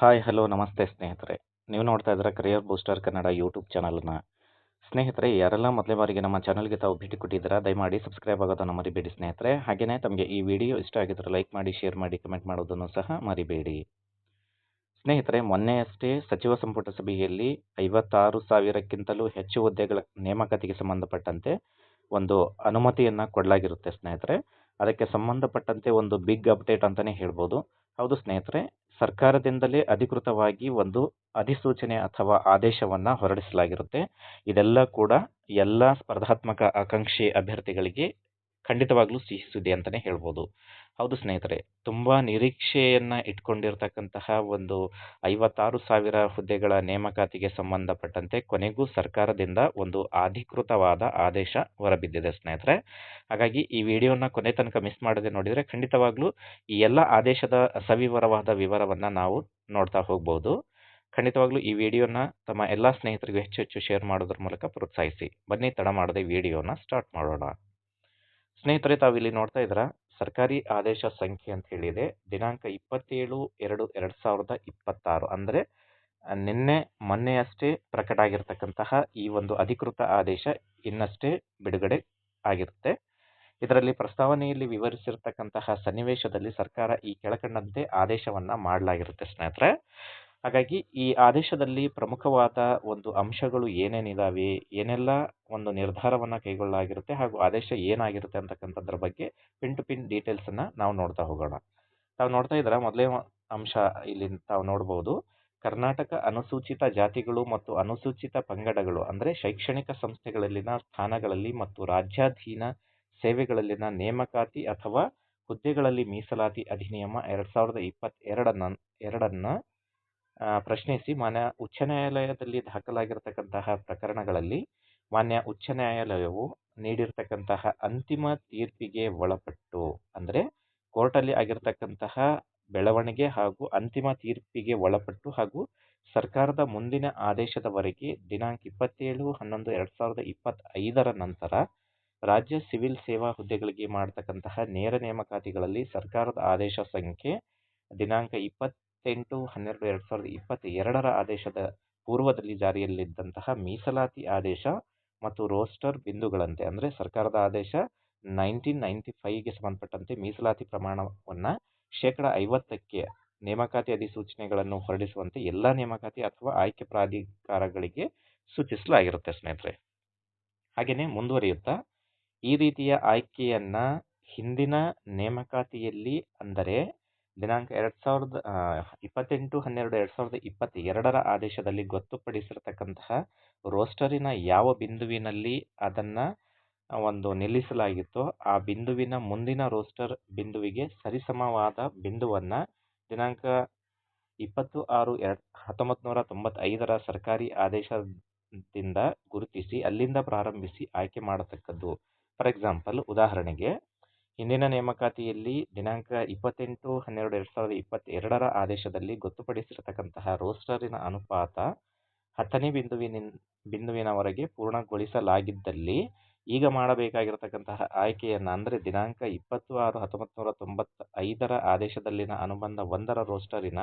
Hi hello ನಮಸ್ತೆ ಸ್ನೇಹಿತರೆ. ನೀವು ನೋಡ್ತಾ ಇದ್ದೀರಾ ಕರಿಯರ್ ಬೂಸ್ಟರ್ ಕನ್ನಡ ಯೂಟ್ಯೂಬ್ ಚಾನಲ್ನ. ಸ್ನೇಹಿತರೆ, ಯಾರೆಲ್ಲ ಮೊದಲೇ ಬಾರಿಗೆ ನಮ್ಮ ಚಾನಲ್ಗೆ ತಾವು ಭೇಟಿ ಕೊಟ್ಟಿದ್ದೀರಾ ದಯಮಾಡಿ ಸಬ್ಸ್ಕ್ರೈಬ್ ಆಗೋದನ್ನು ಮರಿಬೇಡಿ ಸ್ನೇಹಿತರೆ. ಹಾಗೆಯೇ ತಮಗೆ ಈ ವಿಡಿಯೋ ಇಷ್ಟ ಆಗಿದ್ದರೆ ಲೈಕ್ ಮಾಡಿ, ಶೇರ್ ಮಾಡಿ, ಕಮೆಂಟ್ ಮಾಡೋದನ್ನು ಸಹ ಮರಿಬೇಡಿ. ಸ್ನೇಹಿತರೆ, ಮೊನ್ನೆಯಷ್ಟೇ ಸಚಿವ ಸಂಪುಟ ಸಭೆಯಲ್ಲಿ 56,000ಕ್ಕಿಂತಲೂ ಹೆಚ್ಚು ಹುದ್ದೆಗಳ ನೇಮಕಾತಿಗೆ ಸಂಬಂಧಪಟ್ಟಂತೆ ಒಂದು ಅನುಮತಿಯನ್ನು ಕೊಡಲಾಗಿರುತ್ತೆ ಸ್ನೇಹಿತರೆ. ಅದಕ್ಕೆ ಸಂಬಂಧಪಟ್ಟಂತೆ ಒಂದು ಬಿಗ್ ಅಪ್ಡೇಟ್ ಅಂತಲೇ ಹೇಳ್ಬೋದು. ಹೌದು ಸ್ನೇಹಿತರೆ, ಸರ್ಕಾರದಿಂದಲೇ ಅಧಿಕೃತವಾಗಿ ಒಂದು ಅಧಿಸೂಚನೆ ಅಥವಾ ಆದೇಶವನ್ನು ಹೊರಡಿಸಲಾಗಿರುತ್ತೆ. ಇದೆಲ್ಲ ಕೂಡ ಎಲ್ಲ ಸ್ಪರ್ಧಾತ್ಮಕ ಆಕಾಂಕ್ಷಿ ಅಭ್ಯರ್ಥಿಗಳಿಗೆ ಖಂಡಿತವಾಗ್ಲೂ ಸಿಹಿ ಸುದ್ದಿ ಅಂತಲೇ ಹೇಳ್ಬೋದು. ಹೌದು ಸ್ನೇಹಿತರೆ, ತುಂಬ ನಿರೀಕ್ಷೆಯನ್ನು ಇಟ್ಕೊಂಡಿರ್ತಕ್ಕಂತಹ ಒಂದು 56,000 ಹುದ್ದೆಗಳ ನೇಮಕಾತಿಗೆ ಸಂಬಂಧಪಟ್ಟಂತೆ ಕೊನೆಗೂ ಸರ್ಕಾರದಿಂದ ಒಂದು ಅಧಿಕೃತವಾದ ಆದೇಶ ಹೊರಬಿದ್ದಿದೆ ಸ್ನೇಹಿತರೆ. ಹಾಗಾಗಿ ಈ ವಿಡಿಯೋನ ಕೊನೆ ತನಕ ಮಿಸ್ ಮಾಡದೆ ನೋಡಿದರೆ ಖಂಡಿತವಾಗ್ಲೂ ಈ ಎಲ್ಲ ಆದೇಶದ ಸವಿವರವಾದ ವಿವರವನ್ನು ನಾವು ನೋಡ್ತಾ ಹೋಗ್ಬೋದು. ಖಂಡಿತವಾಗ್ಲೂ ಈ ವಿಡಿಯೋನ ತಮ್ಮ ಎಲ್ಲ ಸ್ನೇಹಿತರಿಗೂ ಹೆಚ್ಚು ಹೆಚ್ಚು ಶೇರ್ ಮಾಡೋದ್ರ ಮೂಲಕ ಪ್ರೋತ್ಸಾಹಿಸಿ. ಬನ್ನಿ ತಡ ಮಾಡದೆ ವಿಡಿಯೋನ ಸ್ಟಾರ್ಟ್ ಮಾಡೋಣ. ಸ್ನೇಹಿತರೆ, ತಾವಿಲ್ಲಿ ನೋಡ್ತಾ ಇದ್ದೀರಾ ಸರ್ಕಾರಿ ಆದೇಶ ಸಂಖ್ಯೆ ಅಂತ ಹೇಳಿದೆ. ದಿನಾಂಕ 27/2/2026 ಅಂದರೆ ನಿನ್ನೆ ಮೊನ್ನೆಯಷ್ಟೇ ಪ್ರಕಟ ಆಗಿರ್ತಕ್ಕಂತಹ ಈ ಒಂದು ಅಧಿಕೃತ ಆದೇಶ ಇನ್ನಷ್ಟೇ ಬಿಡುಗಡೆ ಆಗಿರುತ್ತೆ. ಇದರಲ್ಲಿ ಪ್ರಸ್ತಾವನೆಯಲ್ಲಿ ವಿವರಿಸಿರ್ತಕ್ಕಂತಹ ಸನ್ನಿವೇಶದಲ್ಲಿ ಸರ್ಕಾರ ಈ ಕೆಳಕಂಡಂತೆ ಆದೇಶವನ್ನು ಮಾಡಲಾಗಿರುತ್ತೆ ಸ್ನೇಹಿತರೆ. ಹಾಗಾಗಿ ಈ ಆದೇಶದಲ್ಲಿ ಪ್ರಮುಖವಾದ ಒಂದು ಅಂಶಗಳು ಏನೇನಿದಾವೆ, ಏನೆಲ್ಲ ಒಂದು ನಿರ್ಧಾರವನ್ನು ಕೈಗೊಳ್ಳಲಾಗಿರುತ್ತೆ ಹಾಗೂ ಆದೇಶ ಏನಾಗಿರುತ್ತೆ ಅಂತಕ್ಕಂಥದ್ರ ಬಗ್ಗೆ ಪಿನ್ ಟು ಪಿನ್ ಡೀಟೇಲ್ಸನ್ನು ನಾವು ನೋಡ್ತಾ ಹೋಗೋಣ. ತಾವು ನೋಡ್ತಾ ಇದ್ದೀರಾ, ಮೊದಲೇ ಅಂಶ ಇಲ್ಲಿ ತಾವು ನೋಡ್ಬೋದು. ಕರ್ನಾಟಕ ಅನುಸೂಚಿತ ಜಾತಿಗಳು ಮತ್ತು ಅನುಸೂಚಿತ ಪಂಗಡಗಳು ಅಂದರೆ ಶೈಕ್ಷಣಿಕ ಸಂಸ್ಥೆಗಳಲ್ಲಿನ ಸ್ಥಾನಗಳಲ್ಲಿ ಮತ್ತು ರಾಜ್ಯಾಧೀನ ಸೇವೆಗಳಲ್ಲಿನ ನೇಮಕಾತಿ ಅಥವಾ ಹುದ್ದೆಗಳಲ್ಲಿ ಮೀಸಲಾತಿ ಅಧಿನಿಯಮ 2022 ಪ್ರಶ್ನಿಸಿ ಮಾನ್ಯ ಉಚ್ಚ ನ್ಯಾಯಾಲಯದಲ್ಲಿ ದಾಖಲಾಗಿರ್ತಕ್ಕಂತಹ ಪ್ರಕರಣಗಳಲ್ಲಿ ಮಾನ್ಯ ಉಚ್ಚ ನ್ಯಾಯಾಲಯವು ನೀಡಿರ್ತಕ್ಕಂತಹ ಅಂತಿಮ ತೀರ್ಪಿಗೆ ಒಳಪಟ್ಟು ಅಂದರೆ ಕೋರ್ಟಲ್ಲಿ ಆಗಿರ್ತಕ್ಕಂತಹ ಬೆಳವಣಿಗೆ ಹಾಗೂ ಅಂತಿಮ ತೀರ್ಪಿಗೆ ಒಳಪಟ್ಟು ಹಾಗೂ ಸರ್ಕಾರದ ಮುಂದಿನ ಆದೇಶದವರೆಗೆ ದಿನಾಂಕ 27/11/2025 ನಂತರ ರಾಜ್ಯ ಸಿವಿಲ್ ಸೇವಾ ಹುದ್ದೆಗಳಿಗೆ ಮಾಡತಕ್ಕಂತಹ ನೇರ ನೇಮಕಾತಿಗಳಲ್ಲಿ ಸರ್ಕಾರದ ಆದೇಶ ಸಂಖ್ಯೆ ದಿನಾಂಕ 28/12/2022 ಆದೇಶದ ಪೂರ್ವದಲ್ಲಿ ಜಾರಿಯಲ್ಲಿದ್ದಂತಹ ಮೀಸಲಾತಿ ಆದೇಶ ಮತ್ತು ರೋಸ್ಟರ್ ಬಿಂದುಗಳಂತೆ ಅಂದರೆ ಸರ್ಕಾರದ ಆದೇಶ 1995ಗೆ ಸಂಬಂಧಪಟ್ಟಂತೆ ಮೀಸಲಾತಿ ಪ್ರಮಾಣವನ್ನು 50%ಕ್ಕೆ ನೇಮಕಾತಿ ಅಧಿಸೂಚನೆಗಳನ್ನು ಹೊರಡಿಸುವಂತೆ ಎಲ್ಲ ನೇಮಕಾತಿ ಅಥವಾ ಆಯ್ಕೆ ಪ್ರಾಧಿಕಾರಗಳಿಗೆ ಸೂಚಿಸಲಾಗಿರುತ್ತೆ ಸ್ನೇಹಿತರೆ. ಹಾಗೆಯೇ ಮುಂದುವರಿಯುತ್ತಾ ಈ ರೀತಿಯ ಆಯ್ಕೆಯನ್ನು ಹಿಂದಿನ ನೇಮಕಾತಿಯಲ್ಲಿ ಅಂದರೆ ದಿನಾಂಕ 28/12/2022 ಆದೇಶದಲ್ಲಿ ಗೊತ್ತುಪಡಿಸಿರ್ತಕ್ಕಂತಹ ರೋಸ್ಟರಿನ ಯಾವ ಬಿಂದುವಿನಲ್ಲಿ ಅದನ್ನು ಒಂದು ನಿಲ್ಲಿಸಲಾಗಿತ್ತೋ ಆ ಬಿಂದುವಿನ ಮುಂದಿನ ರೋಸ್ಟರ್ ಬಿಂದುವಿಗೆ ಸರಿಸಮವಾದ ಬಿಂದುವನ್ನು ದಿನಾಂಕ 20/6/1995 ಸರ್ಕಾರಿ ಆದೇಶದಿಂದ ಗುರುತಿಸಿ ಅಲ್ಲಿಂದ ಪ್ರಾರಂಭಿಸಿ ಆಯ್ಕೆ ಮಾಡತಕ್ಕದ್ದು. ಫಾರ್ ಎಕ್ಸಾಂಪಲ್, ಉದಾಹರಣೆಗೆ ಹಿಂದಿನ ನೇಮಕಾತಿಯಲ್ಲಿ ದಿನಾಂಕ 28/12/2022 ಆದೇಶದಲ್ಲಿ ಗೊತ್ತುಪಡಿಸಿರತಕ್ಕಂತಹ ರೋಸ್ಟರಿನ ಅನುಪಾತ 10ನೇ ಬಿಂದುವಿನವರೆಗೆ ಪೂರ್ಣಗೊಳಿಸಲಾಗಿದ್ದಲ್ಲಿ ಈಗ ಮಾಡಬೇಕಾಗಿರತಕ್ಕಂತಹ ಆಯ್ಕೆಯನ್ನು ಅಂದರೆ ದಿನಾಂಕ 20/6/1995 ಆದೇಶದಲ್ಲಿನ ಅನುಬಂಧ 1ರ ರೋಸ್ಟರಿನ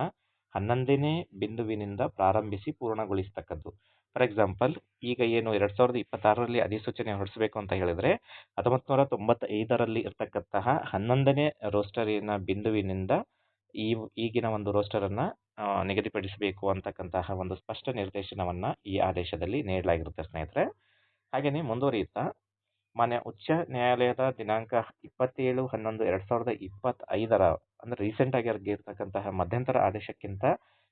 11ನೇ ಬಿಂದುವಿನಿಂದ ಪ್ರಾರಂಭಿಸಿ ಪೂರ್ಣಗೊಳಿಸತಕ್ಕದ್ದು. ಫಾರ್ ಎಕ್ಸಾಂಪಲ್, ಈಗ ಏನು 2026ರಲ್ಲಿ ಅಧಿಸೂಚನೆ ಹೊರಡಿಸಬೇಕು ಅಂತ ಹೇಳಿದರೆ 1995ರಲ್ಲಿ ಇರ್ತಕ್ಕಂತಹ 11ನೇ ರೋಸ್ಟರಿನ ಬಿಂದುವಿನಿಂದ ಈಗಿನ ಒಂದು ರೋಸ್ಟರನ್ನು ನಿಗದಿಪಡಿಸಬೇಕು ಅಂತಕ್ಕಂತಹ ಒಂದು ಸ್ಪಷ್ಟ ನಿರ್ದೇಶನವನ್ನು ಈ ಆದೇಶದಲ್ಲಿ ನೀಡಲಾಗಿರುತ್ತೆ ಸ್ನೇಹಿತರೆ. ಹಾಗೆಯೇ ಮುಂದುವರಿಯುತ್ತಾ ಮಾನ್ಯ ಉಚ್ಚ ನ್ಯಾಯಾಲಯದ ದಿನಾಂಕ 27/11/2025 ಅಂದರೆ ರೀಸೆಂಟ್ ಆಗಿರ್ತಕ್ಕಂತಹ ಮಧ್ಯಂತರ ಆದೇಶಕ್ಕಿಂತ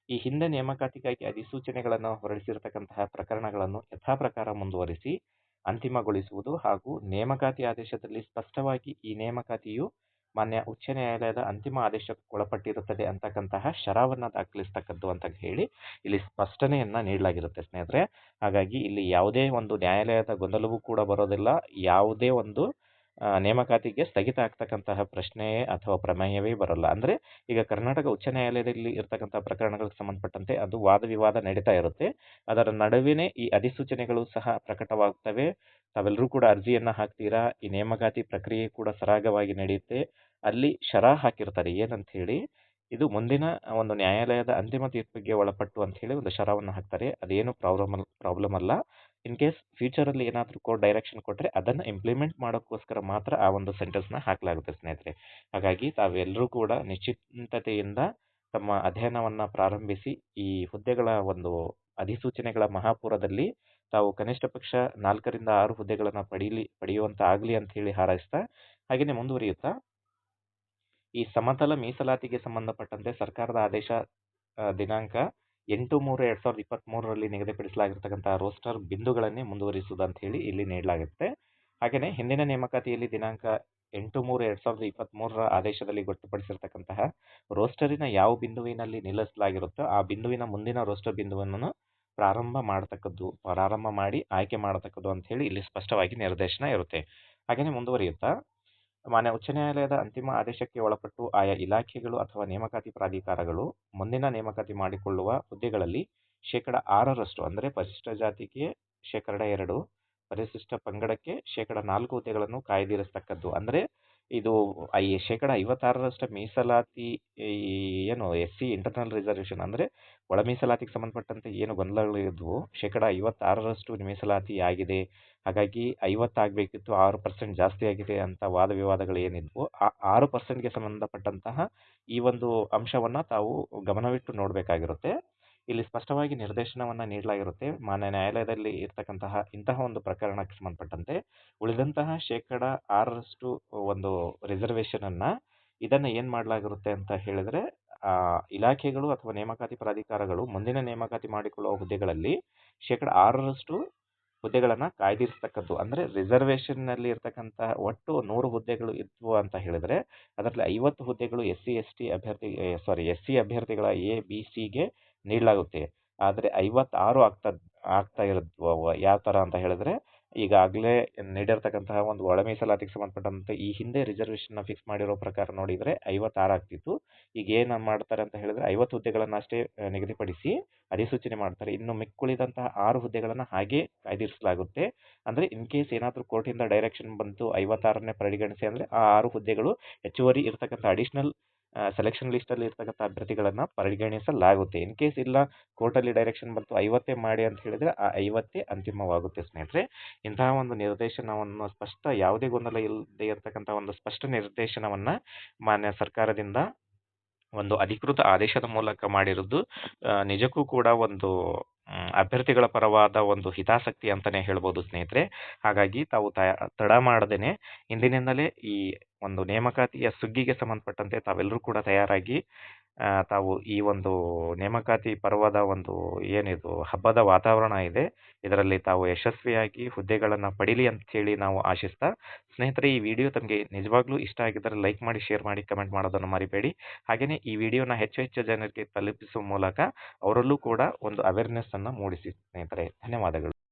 ಈ ಹಿಂದೆ ನೇಮಕಾತಿಗಾಗಿ ಅಧಿಸೂಚನೆಗಳನ್ನು ಹೊರಡಿಸಿರ್ತಕ್ಕಂತಹ ಪ್ರಕರಣಗಳನ್ನು ಯಥಾಪ್ರಕಾರ ಮುಂದುವರಿಸಿ ಅಂತಿಮಗೊಳಿಸುವುದು ಹಾಗೂ ನೇಮಕಾತಿ ಆದೇಶದಲ್ಲಿ ಸ್ಪಷ್ಟವಾಗಿ ಈ ನೇಮಕಾತಿಯು ಮಾನ್ಯ ಉಚ್ಚ ನ್ಯಾಯಾಲಯದ ಅಂತಿಮ ಆದೇಶಕ್ಕೊಳಪಟ್ಟಿರುತ್ತದೆ ಅಂತಕ್ಕಂತಹ ಶರವನ್ನು ದಾಖಲಿಸ್ತಕ್ಕದ್ದು ಅಂತ ಹೇಳಿ ಇಲ್ಲಿ ಸ್ಪಷ್ಟನೆಯನ್ನು ನೀಡಲಾಗಿರುತ್ತೆ ಸ್ನೇಹಿತರೆ. ಹಾಗಾಗಿ ಇಲ್ಲಿ ಯಾವುದೇ ಒಂದು ನ್ಯಾಯಾಲಯದ ಗೊಂದಲವೂ ಕೂಡ ಬರೋದಿಲ್ಲ, ಯಾವುದೇ ಒಂದು ನೇಮಕಾತಿಗೆ ಸ್ಥಗಿತ ಆಗ್ತಕ್ಕಂತಹ ಪ್ರಶ್ನೆಯೇ ಅಥವಾ ಪ್ರಮೇಯವೇ ಬರೋಲ್ಲ. ಅಂದರೆ ಈಗ ಕರ್ನಾಟಕ ಉಚ್ಚ ನ್ಯಾಯಾಲಯದಲ್ಲಿ ಇರ್ತಕ್ಕಂಥ ಪ್ರಕರಣಗಳಿಗೆ ಸಂಬಂಧಪಟ್ಟಂತೆ ಅದು ವಾದ ವಿವಾದ ನಡೀತಾ ಇರುತ್ತೆ. ಅದರ ನಡುವೆನೇ ಈ ಅಧಿಸೂಚನೆಗಳು ಸಹ ಪ್ರಕಟವಾಗ್ತವೆ. ತಾವೆಲ್ಲರೂ ಕೂಡ ಅರ್ಜಿಯನ್ನು ಹಾಕ್ತೀರಾ, ಈ ನೇಮಕಾತಿ ಪ್ರಕ್ರಿಯೆ ಕೂಡ ಸರಾಗವಾಗಿ ನಡೆಯುತ್ತೆ. ಅಲ್ಲಿ ಶರ ಹಾಕಿರ್ತಾರೆ ಏನಂತ ಹೇಳಿ, ಇದು ಮುಂದಿನ ಒಂದು ನ್ಯಾಯಾಲಯದ ಅಂತಿಮ ತೀರ್ಪಿಗೆ ಒಳಪಟ್ಟು ಅಂತ ಹೇಳಿ ಒಂದು ಶರವನ್ನು ಹಾಕ್ತಾರೆ. ಅದೇನು ಪ್ರಾಬ್ಲಮ್ ಅಲ್ಲ. ಇನ್ ಕೇಸ್ ಫ್ಯೂಚರಲ್ಲಿ ಏನಾದರೂ ಕೋರ್ಟ್ ಡೈರೆಕ್ಷನ್ ಕೊಟ್ಟರೆ ಅದನ್ನು ಇಂಪ್ಲಿಮೆಂಟ್ ಮಾಡೋಕ್ಕೋಸ್ಕರ ಮಾತ್ರ ಆ ಒಂದು ಸೆಂಟೆನ್ಸ್ನ ಹಾಕಲಾಗುತ್ತೆ ಸ್ನೇಹಿತರೆ. ಹಾಗಾಗಿ ತಾವೆಲ್ಲರೂ ಕೂಡ ನಿಶ್ಚಿಂತತೆಯಿಂದ ತಮ್ಮ ಅಧ್ಯಯನವನ್ನು ಪ್ರಾರಂಭಿಸಿ ಈ ಹುದ್ದೆಗಳ ಒಂದು ಅಧಿಸೂಚನೆಗಳ ಮಹಾಪೂರದಲ್ಲಿ ತಾವು ಕನಿಷ್ಠ ಪಕ್ಷ 4ರಿಂದ 6 ಹುದ್ದೆಗಳನ್ನು ಪಡೆಯುವಂತ ಆಗಲಿ ಅಂತ ಹೇಳಿ ಹಾರೈಸ್ತಾ, ಹಾಗೆಯೇ ಮುಂದುವರಿಯುತ್ತಾ ಈ ಸಮತಲ ಮೀಸಲಾತಿಗೆ ಸಂಬಂಧಪಟ್ಟಂತೆ ಸರ್ಕಾರದ ಆದೇಶ ದಿನಾಂಕ 8/3/2023ರಲ್ಲಿ ನಿಗದಿಪಡಿಸಲಾಗಿರ್ತಕ್ಕಂಥ ರೋಸ್ಟರ್ ಬಿಂದುಗಳನ್ನೇ ಮುಂದುವರಿಸುವುದು ಅಂತ ಹೇಳಿ ಇಲ್ಲಿ ನೀಡಲಾಗುತ್ತೆ. ಹಾಗೆಯೇ ಹಿಂದಿನ ನೇಮಕಾತಿಯಲ್ಲಿ ದಿನಾಂಕ 8/3/2023ರ ಆದೇಶದಲ್ಲಿ ಗೊತ್ತುಪಡಿಸಿರ್ತಕ್ಕಂತಹ ರೋಸ್ಟರಿನ ಯಾವ ಬಿಂದುವಿನಲ್ಲಿ ನಿಲ್ಲಿಸಲಾಗಿರುತ್ತೋ ಆ ಬಿಂದುವಿನ ಮುಂದಿನ ರೋಸ್ಟರ್ ಬಿಂದುವನ್ನು ಪ್ರಾರಂಭ ಮಾಡಿ ಆಯ್ಕೆ ಮಾಡತಕ್ಕದ್ದು ಅಂತ ಹೇಳಿ ಇಲ್ಲಿ ಸ್ಪಷ್ಟವಾಗಿ ನಿರ್ದೇಶನ ಇರುತ್ತೆ. ಹಾಗೆಯೇ ಮುಂದುವರಿಯುತ್ತಾ ಮಾನ್ಯ ಉಚ್ಚ ನ್ಯಾಯಾಲಯದ ಅಂತಿಮ ಆದೇಶಕ್ಕೆ ಒಳಪಟ್ಟು ಆಯಾ ಇಲಾಖೆಗಳು ಅಥವಾ ನೇಮಕಾತಿ ಪ್ರಾಧಿಕಾರಗಳು ಮುಂದಿನ ನೇಮಕಾತಿ ಮಾಡಿಕೊಳ್ಳುವ ಹುದ್ದೆಗಳಲ್ಲಿ 6% ಅಂದರೆ ಪರಿಶಿಷ್ಟ ಜಾತಿಗೆ 2%, ಪರಿಶಿಷ್ಟ ಪಂಗಡಕ್ಕೆ 4% ಹುದ್ದೆಗಳನ್ನು ಕಾಯ್ದಿರಿಸತಕ್ಕದ್ದು. ಅಂದರೆ ಇದು 56% ಮೀಸಲಾತಿ ಏನು SC ಇಂಟರ್ನಲ್ ರಿಸರ್ವೇಷನ್ ಅಂದರೆ ಒಳ ಮೀಸಲಾತಿಗೆ ಸಂಬಂಧಪಟ್ಟಂತೆ ಏನು ಗೊಂದಲಗಳು ಇದ್ವು, 56% ಮೀಸಲಾತಿ ಆಗಿದೆ, ಹಾಗಾಗಿ 50 ಆಗಬೇಕಿತ್ತು, 6% ಜಾಸ್ತಿ ಆಗಿದೆ ಅಂತ ವಾದ ವಿವಾದಗಳು ಏನಿದ್ವು, ಆ 6%ಗೆ ಸಂಬಂಧಪಟ್ಟಂತಹ ಈ ಒಂದು ಅಂಶವನ್ನು ತಾವು ಗಮನವಿಟ್ಟು ನೋಡಬೇಕಾಗಿರುತ್ತೆ. ಇಲ್ಲಿ ಸ್ಪಷ್ಟವಾಗಿ ನಿರ್ದೇಶನವನ್ನು ನೀಡಲಾಗಿರುತ್ತೆ. ಮಾನ್ಯ ನ್ಯಾಯಾಲಯದಲ್ಲಿ ಇರ್ತಕ್ಕಂತಹ ಇಂತಹ ಒಂದು ಪ್ರಕರಣಕ್ಕೆ ಸಂಬಂಧಪಟ್ಟಂತೆ ಉಳಿದಂತಹ 6% ಒಂದು ರಿಸರ್ವೇಷನನ್ನು ಇದನ್ನು ಏನು ಮಾಡಲಾಗಿರುತ್ತೆ ಅಂತ ಹೇಳಿದರೆ ಇಲಾಖೆಗಳು ಅಥವಾ ನೇಮಕಾತಿ ಪ್ರಾಧಿಕಾರಗಳು ಮುಂದಿನ ನೇಮಕಾತಿ ಮಾಡಿಕೊಳ್ಳುವ ಹುದ್ದೆಗಳಲ್ಲಿ 6% ಹುದ್ದೆಗಳನ್ನು ಕಾಯ್ದಿರಿಸತಕ್ಕದ್ದು. ಅಂದರೆ ರಿಸರ್ವೇಷನ್ನಲ್ಲಿ ಇರ್ತಕ್ಕಂತಹ ಒಟ್ಟು 100 ಹುದ್ದೆಗಳು ಇದ್ವು ಅಂತ ಹೇಳಿದರೆ ಅದರಲ್ಲಿ 50 ಹುದ್ದೆಗಳು SC ಅಭ್ಯರ್ಥಿಗಳ ABC ನೀಡಲಾಗುತ್ತೆ. ಆದರೆ 56 ಆಗ್ತಾ ಇರೋದು ಯಾವ ಥರ ಅಂತ ಹೇಳಿದ್ರೆ ಈಗಾಗಲೇ ನೀಡಿರ್ತಕ್ಕಂತಹ ಒಂದು ಒಳ ಮೀಸಲಾತಿಗೆ ಸಂಬಂಧಪಟ್ಟಂತೆ ಈ ಹಿಂದೆ ರಿಸರ್ವೇಷನ್ನ ಫಿಕ್ಸ್ ಮಾಡಿರೋ ಪ್ರಕಾರ ನೋಡಿದರೆ 56 ಆಗ್ತಿತ್ತು. ಈಗ ಏನು ಮಾಡ್ತಾರೆ ಅಂತ ಹೇಳಿದ್ರೆ 50 ಹುದ್ದೆಗಳನ್ನು ಅಷ್ಟೇ ನಿಗದಿಪಡಿಸಿ ಅಧಿಸೂಚನೆ ಮಾಡ್ತಾರೆ. ಇನ್ನು ಮಿಕ್ಕುಳಿದಂತಹ 6 ಹುದ್ದೆಗಳನ್ನು ಹಾಗೆ ಕಾಯ್ದಿರಿಸಲಾಗುತ್ತೆ. ಅಂದರೆ ಇನ್ ಕೇಸ್ ಏನಾದರೂ ಕೋರ್ಟಿಂದ ಡೈರೆಕ್ಷನ್ ಬಂತು 56ನೇ ಪರಿಗಣಿಸಿ ಅಂದರೆ ಆ 6 ಹುದ್ದೆಗಳು ಹೆಚ್ಚುವರಿ ಇರ್ತಕ್ಕಂಥ ಅಡಿಷನಲ್ ಸೆಲೆಕ್ಷನ್ ಲಿಸ್ಟಲ್ಲಿ ಇರ್ತಕ್ಕಂಥ ಅಭ್ಯರ್ಥಿಗಳನ್ನು ಪರಿಗಣಿಸಲಾಗುತ್ತೆ. ಇನ್ ಕೇಸ್ ಇಲ್ಲ ಕೋರ್ಟಲ್ಲಿ ಡೈರೆಕ್ಷನ್ ಬಂತು 50 ಮಾಡಿ ಅಂತ ಹೇಳಿದರೆ ಆ 50 ಅಂತಿಮವಾಗುತ್ತೆ ಸ್ನೇಹಿತರೆ. ಇಂತಹ ಒಂದು ನಿರ್ದೇಶನವನ್ನು ಯಾವುದೇ ಗೊಂದಲ ಇಲ್ಲದೆ ಇರತಕ್ಕಂಥ ಒಂದು ಸ್ಪಷ್ಟ ನಿರ್ದೇಶನವನ್ನು ಮಾನ್ಯ ಸರ್ಕಾರದಿಂದ ಒಂದು ಅಧಿಕೃತ ಆದೇಶದ ಮೂಲಕ ಮಾಡಿರೋದು ನಿಜಕ್ಕೂ ಕೂಡ ಒಂದು ಅಭ್ಯರ್ಥಿಗಳ ಪರವಾದ ಒಂದು ಹಿತಾಸಕ್ತಿ ಅಂತಲೇ ಹೇಳ್ಬೋದು ಸ್ನೇಹಿತರೆ. ಹಾಗಾಗಿ ತಾವು ತಡ ಮಾಡದೇನೆ ಇಂದಿನಿಂದಲೇ ಈ ಒಂದು ನೇಮಕಾತಿಯ ಸುಗ್ಗಿಗೆ ಸಂಬಂಧಪಟ್ಟಂತೆ ತಾವೆಲ್ಲರೂ ಕೂಡ ತಯಾರಾಗಿ ತಾವು ಈ ಒಂದು ನೇಮಕಾತಿ ಪರ್ವದ ಒಂದು ಏನಿದು ಹಬ್ಬದ ವಾತಾವರಣ ಇದೆ ಇದರಲ್ಲಿ ತಾವು ಯಶಸ್ವಿಯಾಗಿ ಹುದ್ದೆಗಳನ್ನು ಪಡೀಲಿ ಅಂತ ಹೇಳಿ ನಾವು ಆಶಿಸ್ತಾ, ಸ್ನೇಹಿತರೆ ಈ ವಿಡಿಯೋ ತಮಗೆ ನಿಜವಾಗ್ಲೂ ಇಷ್ಟ ಆಗಿದ್ದರೆ ಲೈಕ್ ಮಾಡಿ, ಶೇರ್ ಮಾಡಿ, ಕಮೆಂಟ್ ಮಾಡೋದನ್ನು ಮರಿಬೇಡಿ. ಹಾಗೆಯೇ ಈ ವಿಡಿಯೋನ ಹೆಚ್ಚು ಜನರಿಗೆ ತಲುಪಿಸುವ ಮೂಲಕ ಅವರಲ್ಲೂ ಕೂಡ ಒಂದು ಅವೇರ್ನೆಸ್ ಅನ್ನು ಮೂಡಿಸಿ ಸ್ನೇಹಿತರೆ. ಧನ್ಯವಾದಗಳು.